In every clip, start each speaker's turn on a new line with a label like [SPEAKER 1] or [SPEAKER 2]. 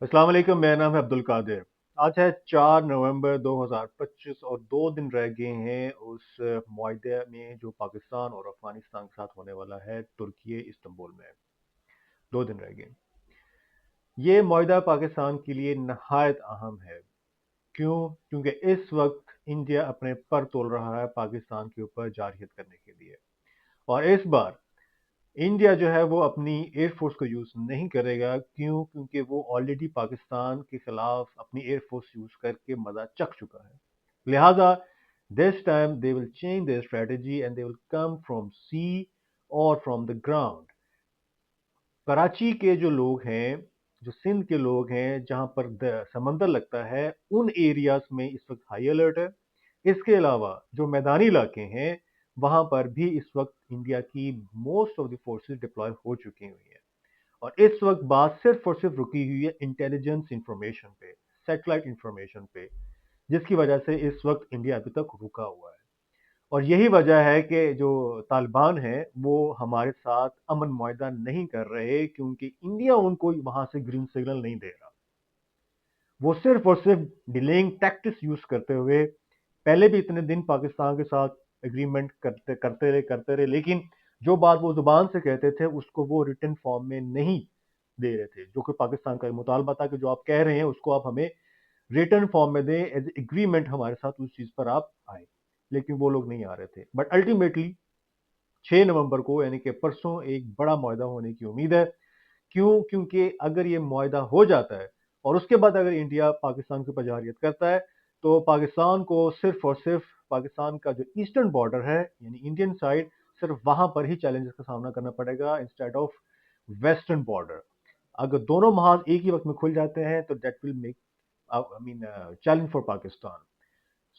[SPEAKER 1] अस्सलाम वालेकुम। मेरा नाम है अब्दुल कादिर। आज है 4 नवंबर 2025 और 2 दिन रह गए हैं उस मुआहदे में जो पाकिस्तान और अफगानिस्तान के साथ होने वाला है तुर्की इस्तांबुल में। 2 दिन रह गए। ये मुआहदा पाकिस्तान के लिए नहायत अहम है। क्यों? क्योंकि इस वक्त इंडिया अपने पर तोल रहा है पाकिस्तान के ऊपर जारहियत करने के लिए। और इस बार इंडिया जो है वो अपनी एयरफोर्स को यूज नहीं करेगा। क्यों? क्योंकि वो ऑलरेडी पाकिस्तान के खिलाफ अपनी एयरफोर्स यूज करके मजा चख चुका है। लिहाजा this time they will change their strategy and they will come from sea और फ्रॉम द ग्राउंड। कराची के जो लोग हैं, जो सिंध के लोग हैं, जहां पर समंदर लगता है, उन एरियाज में इस वक्त हाई अलर्ट है। इसके अलावा जो मैदानी इलाके हैं वहां पर भी इस वक्त इंडिया की most of the forces deploy हो चुकी हुई हैं। और इस वक्त बात सिर्फ और सिर्फ रुकी हुई है इंटेलिजेंस इंफॉर्मेशन पे, सैटेलाइट इंफॉर्मेशन पे, जिसकी वजह से इस वक्त इंडिया अभी तक रुका हुआ है। और यही वजह है कि जो तालिबान है वो हमारे साथ अमन मुआहदा नहीं कर रहे, क्योंकि इंडिया उनको वहां से ग्रीन सिग्नल नहीं दे रहा। वो सिर्फ और सिर्फ डिलेइंग टैक्टिक्स यूज करते हुए पहले भी इतने दिन पाकिस्तान के साथ एग्रीमेंट करते रहे, लेकिन जो बात वो जुबान से कहते थे उसको वो रिटर्न फॉर्म में नहीं दे रहे थे, जो कि पाकिस्तान का मुतालबा था कि जो आप कह रहे हैं उसको आप हमें रिटर्न फॉर्म में दें, एज एग्रीमेंट हमारे साथ उस चीज पर आप आए। लेकिन वो लोग नहीं आ रहे थे। बट अल्टीमेटली 6 नवंबर को यानी कि परसों एक बड़ा मुआहदा होने की उम्मीद है। क्यों? क्योंकि अगर ये मुआहदा हो जाता है और उसके बाद अगर इंडिया पाकिस्तान के ऊपर जहारियत करता है तो पाकिस्तान को सिर्फ और सिर्फ पाकिस्तान का जो ईस्टर्न बॉर्डर है यानी इंडियन साइड, सिर्फ वहां पर ही चैलेंजेस का सामना करना पड़ेगा इंस्टेड ऑफ वेस्टर्न बॉर्डर। अगर दोनों महाज एक ही वक्त में खुल जाते हैं तो that will make I mean challenge for Pakistan.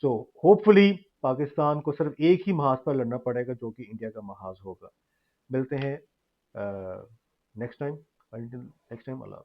[SPEAKER 1] So hopefully Pakistan को सिर्फ एक ही महाज पर लड़ना पड़ेगा जो कि इंडिया का महाज होगा। मिलते हैं नेक्स्ट टाइम। नेक्स्ट टाइम, अल्लाह।